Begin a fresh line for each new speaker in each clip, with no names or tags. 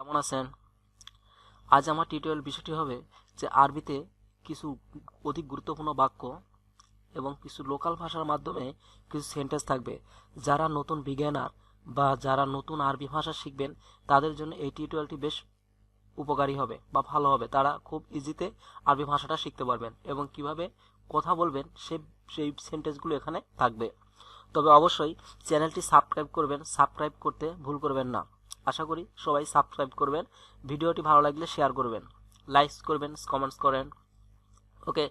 কেমন আছেন? আজ আমার টিউটোরিয়াল বিষয়টি হবে যে আরবিতে কিছু অধিক গুরুত্বপূর্ণ বাক্য এবং কিছু লোকাল ভাষার মাধ্যমে কিছু সেন্টেন্স থাকবে। যারা নতুন বিজ্ঞানার বা যারা নতুন আরবি ভাষা শিখবেন তাদের জন্য এই টিউটোরিয়ালটি বেশ উপকারী হবে বা ভালো হবে। তারা খুব ইজিতে আরবি ভাষাটা শিখতে পারবেন এবং কিভাবে কথা বলবেন সেই সেন্টেন্সগুলো এখানে থাকবে। তবে অবশ্যই চ্যানেলটি সাবস্ক্রাইব করবেন, সাবস্ক্রাইব করতে ভুল করবেন না। আশা করি সবাই সাবস্ক্রাইব করবেন। ভিডিওটি ভালো লাগলে শেয়ার করবেন, লাইক করবেন, কমেন্টস করেন। ওকে,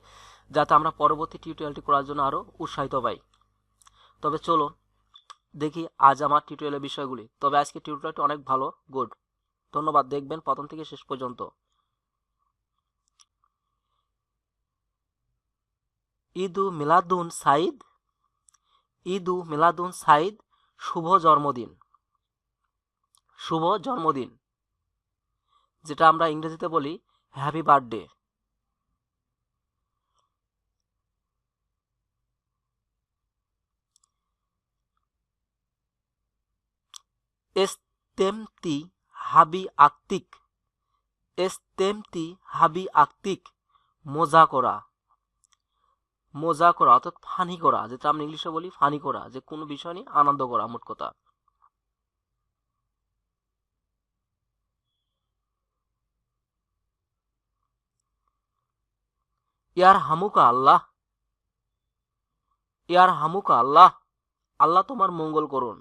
যাতে আমরা পরবর্তী টিউটোরিয়ালটি করার জন্য আরও উৎসাহিত পাই। তবে চলুন দেখি আজ আমার টিউটোরিয়ালের বিষয়গুলি। তবে আজকে টিউটোরিয়ালটি অনেক ভালো, গুড। ধন্যবাদ, দেখবেন প্রথম থেকে শেষ পর্যন্ত। ঈদু মিলাদুন সাইদ, ঈদু মিলাদুন সাইদ, শুভ জন্মদিন। শুভ জন্মদিন, যেটা আমরা ইংরেজিতে বলি হ্যাপি বার্থডে। এস্তেমতি হাবি আকতিক, এস্তেমতি হাবি আকতিক, মজা করা। মজা করা অর্থাৎ ফানি করা, যেটা আমরা ইংলিশে বলি ফানি করা, যে কোনো বিষয় নিয়ে আনন্দ করা, মোট কথা। ইয়ার হামুকা আল্লাহ, ইয়ার হামুকা আল্লাহ, আল্লাহ তোমার মঙ্গল করুন,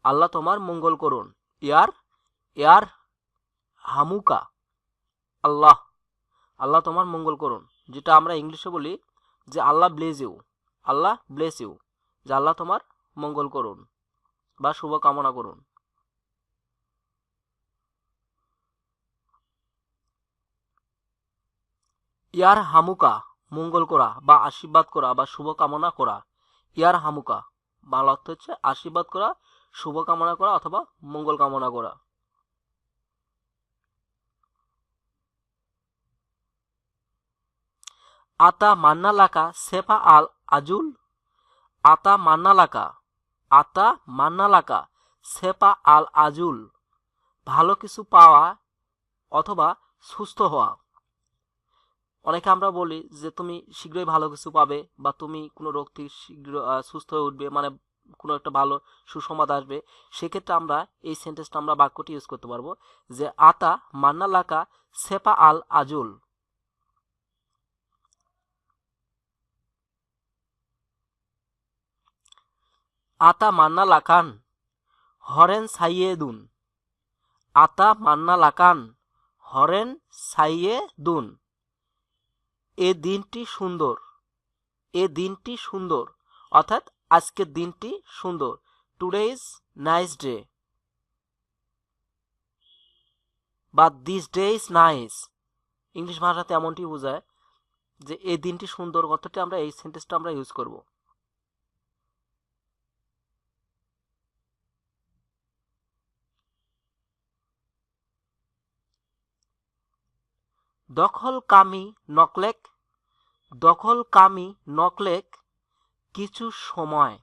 আল্লাহ তোমার মঙ্গল করুন। ইয়ার ইয়ার হামুকা আল্লাহ, আল্লাহ তোমার মঙ্গল করুন, যেটা আমরা ইংলিশে বলি যে Allah bless you, Allah bless you, যে আল্লাহ তোমার মঙ্গল করুন বা শুভ কামনা করুন। ইয়ার হামুকা মঙ্গল করা বা আশীর্বাদ করা বা শুভ কামনা করা। ইয়ার হামুকা বাংলা অর্থ হচ্ছে আশীর্বাদ করা, শুভ কামনা করা অথবা মঙ্গল কামনা করা। আতা মান্না লাকা সেফা আল আজুল, আতা মান্না লাকা, আতা মান্না লাকা সেফা আল আজুল, ভালো কিছু পাওয়া অথবা সুস্থ হওয়া। অনেকে আমরা বলি যে তুমি শীঘ্রই ভালো কিছু পাবে বা তুমি কোনো রোগ থেকে শীঘ্র সুস্থ হয়ে উঠবে, মানে কোনো একটা ভালো সুসংবাদ আসবে। সেক্ষেত্রে আমরা এই সেন্টেন্সটা আমরা বাক্যটি ইউজ করতে পারবো যে আতা মান্না লাকা সেফা আল আজুল। আতা মান্না লাকান হরেন সাইয়েদুন, আতা মান্না লাকান হরেন সাইয়েদুন, এ দিনটি সুন্দর, এ দিনটি সুন্দর অর্থাৎ আজকের দিনটি সুন্দর। টুডে ইজ নাইস ডে বা this day is nice, English ভাষাতে এমনটি বোঝায় যে এই দিনটি সুন্দর কথাটি আমরা এই সেন্টেন্সটা আমরা ইউজ করব। দখল কামি নকলেক, দখল কামি নকলেক, কিছু সময়,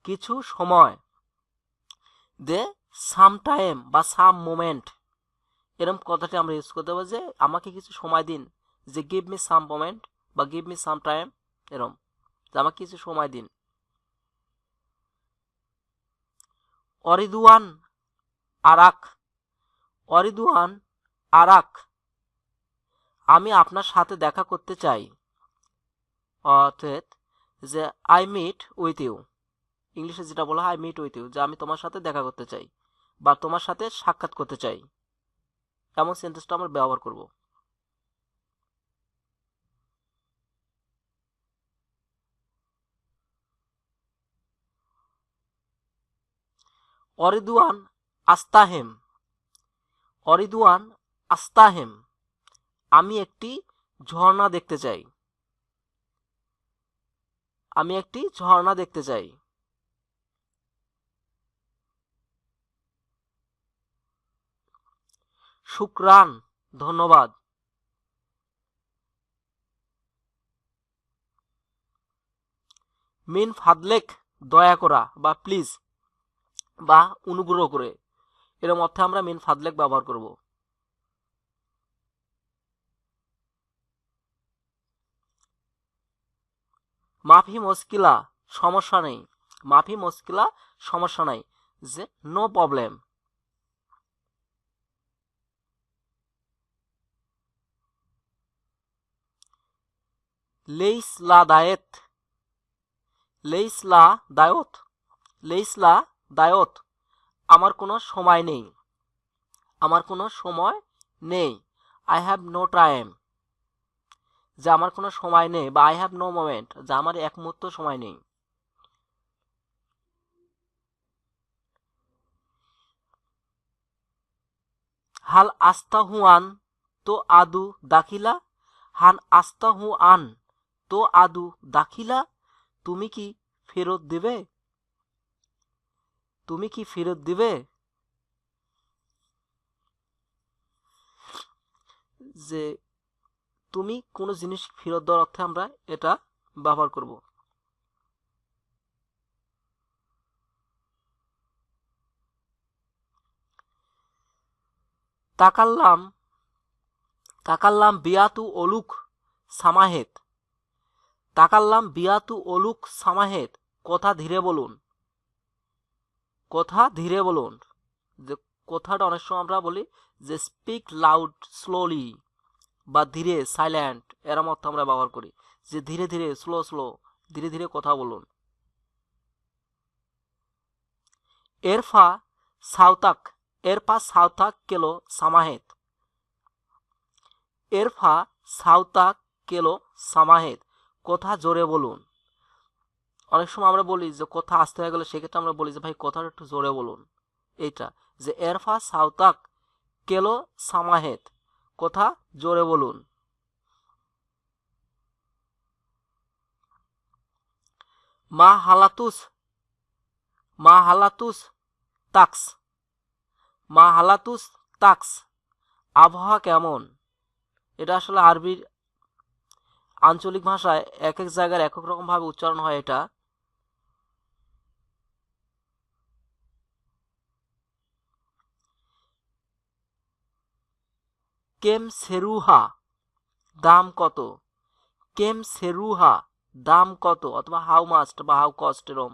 কিছু সময়। দে সাম টাইম বা সাম মোমেন্ট, এরকম কথাটি আমরা ইউজ করতে পারি যে আমাকে কিছু সময় দিন, যে গিভ মি সাম মোমেন্ট বা গিভ মি সাম টাইম, এরকম যে আমাকে কিছু সময় দিন। অরিদুয়ান আরাক, অরিদুয়ান আরাক, আমি আপনার সাথে দেখা করতে চাই, অর্থাৎ যে আই মিট উইথ ইউ, ইংলিশে যেটা বলা হয় আই মিট উইথ ইউ, যে আমি তোমার সাথে দেখা করতে চাই বা তোমার সাথে সাক্ষাৎ করতে চাই, এমন সেন্টেন্সটা আমরা ব্যবহার করব। অরিদুয়ান আস্তাহেম, অরিদুয়ান আস্তাহেম, আমি একটি ঝর্ণা দেখতে চাই, আমি একটি ঝর্ণা দেখতে চাই। শুক্রান, ধন্যবাদ। মিন ফাদলেক, দয়া করা বা প্লিজ, বা অনুগ্রহ করে, এরম অর্থে আমরা মিন ফাদলেক ব্যবহার করব। মাফি মুশকিলা, সমস্যা নেই। মাফি মুশকিলা, সমস্যা নাই, যে নো প্রবলেম। লেইস লা দায়েত, লেইস লা দায়ত, লেইস লা দায়ত, আমার কোনো সময় নেই, আমার কোনো সময় নেই। আই হ্যাভ নো টাইম, যে আমার কোনো সময় নেই, বা আই হ্যাভ নো মোমেন্ট, যে আমার এক মুহূর্ত সময় নেই। হাল আস্তা হুয়ান তো আদু দাখিলা, হান আস্তা হুয়ান তো আদু দাখিলা, তুমি কি ফেরত দেবে, তুমি কি ফেরত দিবে, যে তুমি কোনো জিনিস ফেরত দেওয়ার অর্থে আমরা এটা ব্যবহার করব। তাকাল্লাম, তাকাল্লাম বিয়াতু অলুক সামাহেত, তাকাল্লাম বিয়াতু অলুক সামাহেত, কথা ধীরে বলুন, কথা ধীরে বলুন, যে কথাটা অনেক সময় আমরা বলি যে স্পিক লাউড স্লোলি, বা ধীরে সাইলেন্ট, এরম অর্থ আমরা ব্যবহার করি, যে ধীরে ধীরে স্লো স্লো, ধীরে ধীরে কথা বলুন। এরফা সাউতাক, এরফা সাউতাক কেলো সামাহেত, এরফা সাউতাক কেলো সামাহেত, কথা জোরে বলুন। অনেক সময় আমরা বলি যে কথা আসতে হয়ে গেলে সেক্ষেত্রে আমরা বলি যে ভাই কথাটা একটু জোরে বলুন। এইটা যে এরফা সাউতাক কেলো সামাহেত, কথা জোরে বলুন। মা হালাতুস, মা হালাতুস তাক্স, মা হালাতুস তাক্স, আবহাওয়া কেমন। এটা আসলে আরবির আঞ্চলিক ভাষায় এক এক জায়গায় এক এক রকম ভাবে উচ্চারণ হয়। এটা কেম সেরুহা, দাম কত, কেম সেরুহা, দাম কত, অথবা হাউ মাস্ট বা হাউ কস্ট, এরম।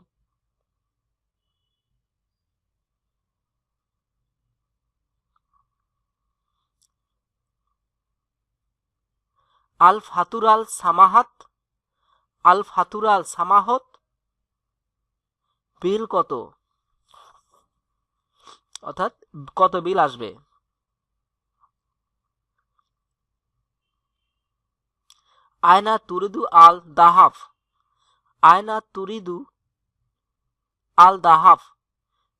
আল ফাতুরাল সামাহাত, আল ফাতুরাল সামাহত, বিল কত, অর্থাৎ কত বিল আসবে। আয়না তুরিদু আল দাহাফ, আয়না তুরিদু আল দাহাফ,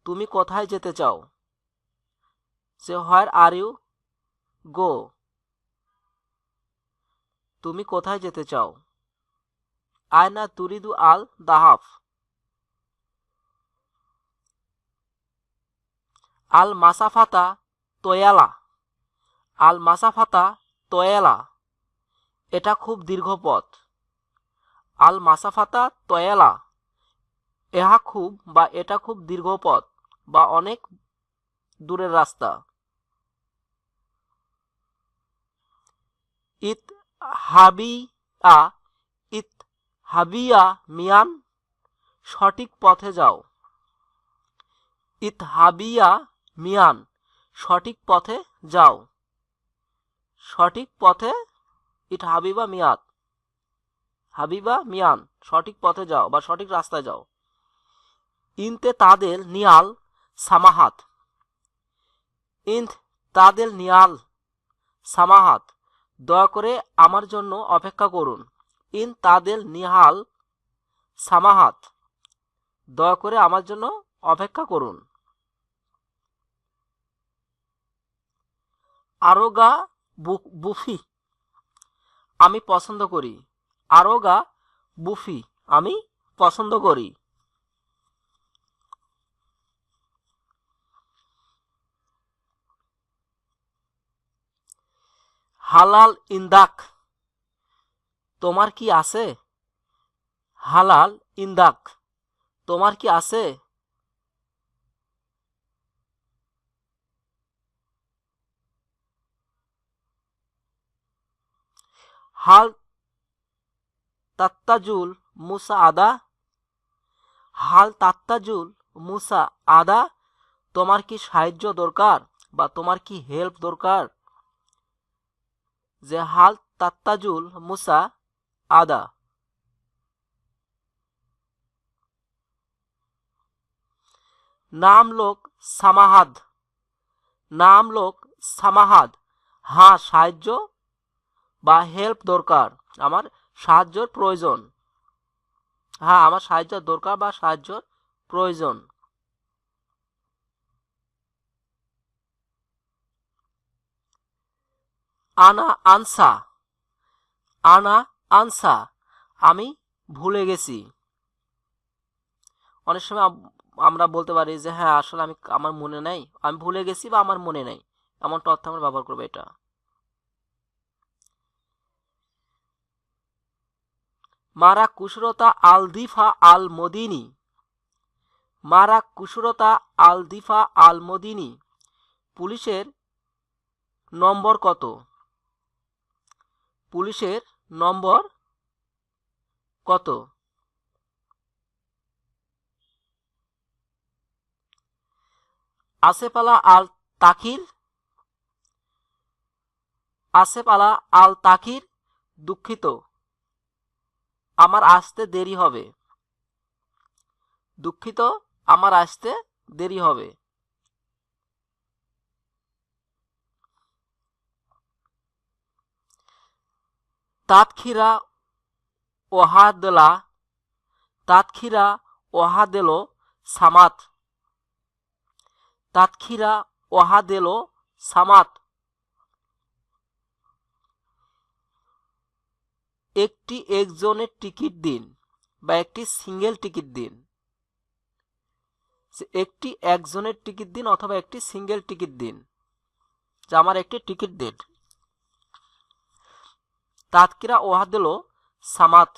তুমি কোথায় যেতে চাও, সে হোয়ার আর ইউ গো, তুমি কোথায় যেতে চাও। আয়না তুরিদু আল দাহাফ। আল মাসাফাতা তোয়ালা, আল মাসাফাতা তোয়ালা, এটা খুব দীর্ঘ পথ। আল মাসাফাতা তোয়ালা, এহা খুব বা এটা খুব দীর্ঘ পথ বা অনেক দূরের রাস্তা। ইত হাবিয়া, ইত হাবিয়া মিয়ান, সঠিক পথে যাও। ইত হাবিয়া মিয়ান, সঠিক পথে যাও, সঠিক পথে, ইট হাবিবা মিয়াত, হাবিবা মিয়ান, সঠিক পথে যাও বা সঠিক রাস্তায় যাও। ইনতে তাদের নিয়াল সামাহাত, ইন্ত তাদের নিয়াল সামাহাত, দয়া করে আমার জন্য অপেক্ষা করুন। ইন তাদের নিহাল সামাহাত, দয়া করে আমার জন্য অপেক্ষা করুন। আরোগা বুফি, আমি পছন্দ করি। আরোগা বুফি, আমি পছন্দ করি। হালাল ইন্দাক, তোমার কি আছে। হালাল ইন্দাক, তোমার কি আছে। হাল তাত্তাজুল মুসা আদা, হাল তাত্তাজুল মুসা আদা, তোমার কি সাহায্য দরকার বা তোমার কি হেল্প দরকার। যে হাল তাত্তাজুল মুসা আদা। নাম লোক সামাহাদ, নাম লোক সামাহাদ, হ্যাঁ সাহায্য বা হেল্প দরকার, আমার সাহায্যের প্রয়োজন, হ্যাঁ আমার সাহায্য দরকার বা সাহায্যের প্রয়োজন। আনা আনসা, আনা আনসা, আমি ভুলে গেছি। অনেক সময় আমরা বলতে পারি যে হ্যাঁ আসলে আমার মনে নাই, আমি ভুলে গেছি বা আমার মনে নাই, এমনটা অর্থে আমরা ব্যবহার করবো এটা। মারা কুশরতা আল দিফা আল মদিনী, মারা কুশরতা আল দিফা আল মদিনী, পুলিশের নম্বর কত, পুলিশের নম্বর কত। আসেফ আলা আল তাকির, আসেফ আলা আল তাকির, দুঃখিত আমার আসতে দেরি হবে, দুঃখিত আমার আসতে দেরি হবে। তাতখিরা ওহাদলা, তাতখিরা ওহাদেলো সামাত, তাতখিরা ওহাদেলো সামাত, একটি একজনের টিকিট দিন বা একটি সিঙ্গেল টিকিট দিন, একটি একজনের টিকিট দিন অথবা একটি সিঙ্গেল টিকিট দিন, যে আমার একটি টিকিট দিন। তাতকিরা ওয়াহাদেলো সামাত।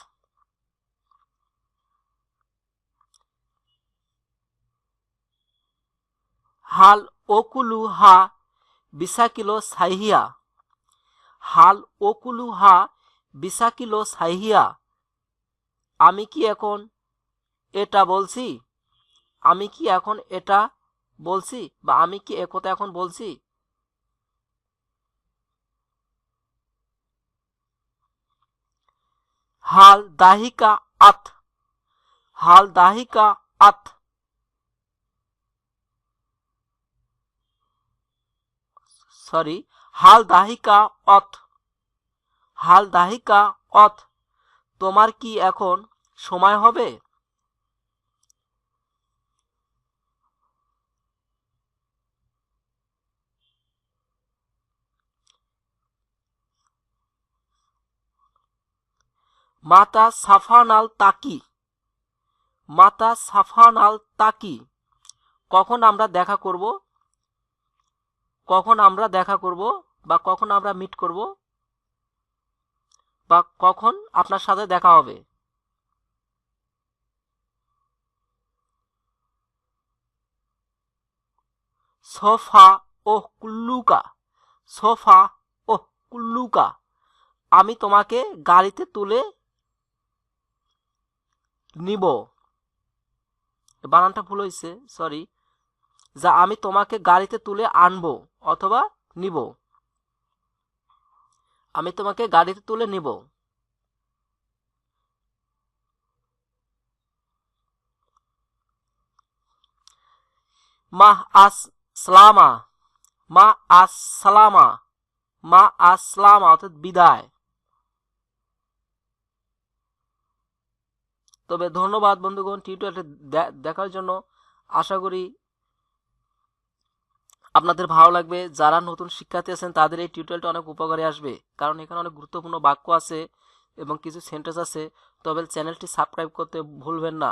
হাল ওকুলু হা বিসাকিলো সাইহিয়া, হাল ওকুলু হা বিসাকিলো সাইহিয়া, আমি কি এখন এটা বলছি, আমি কি এখন এটা বলছি বা আমি কি একথা এখন বলছি। হাল দাহিকা আত, হাল দাহিকা আত, সরি হাল দাহিকা অথ, হাল দাহিকা অথ, তোমার কি এখন সময় হবে। মাতা সাফানাল তাকি, মাতা সাফানাল তাকি, কখন আমরা দেখা করব, কখন আমরা দেখা করব বা কখন আমরা মিট করব বা কখন আপনার সাথে দেখা হবে। সোফা ও কুল্লুকা, সোফা ও কুল্লুকা, আমি তোমাকে গাড়িতে তুলে নিব, বানানটা ভুল হয়েছে সরি, যা আমি তোমাকে গাড়িতে তুলে আনবো অথবা নিব, আমি তোমাকে গাড়িতে তুলে নিব। মা আসসালামা, মা আসসালামা, মা আসসালামা অর্থাৎ বিদায়। তবে ধন্যবাদ বন্ধুগণ টিউটোরিয়ালটি দেখার জন্য। আশা করি আপনাদের ভালো লাগবে। যারা নতুন শিক্ষার্থী আছেন তাদের এই টিউটোরিয়ালটা অনেক উপকারে আসবে, কারণ এখানে অনেক গুরুত্বপূর্ণ বাক্য আছে এবং কিছু সেন্টেন্স আছে। তবে চ্যানেলটি সাবস্ক্রাইব করতে ভুলবেন না।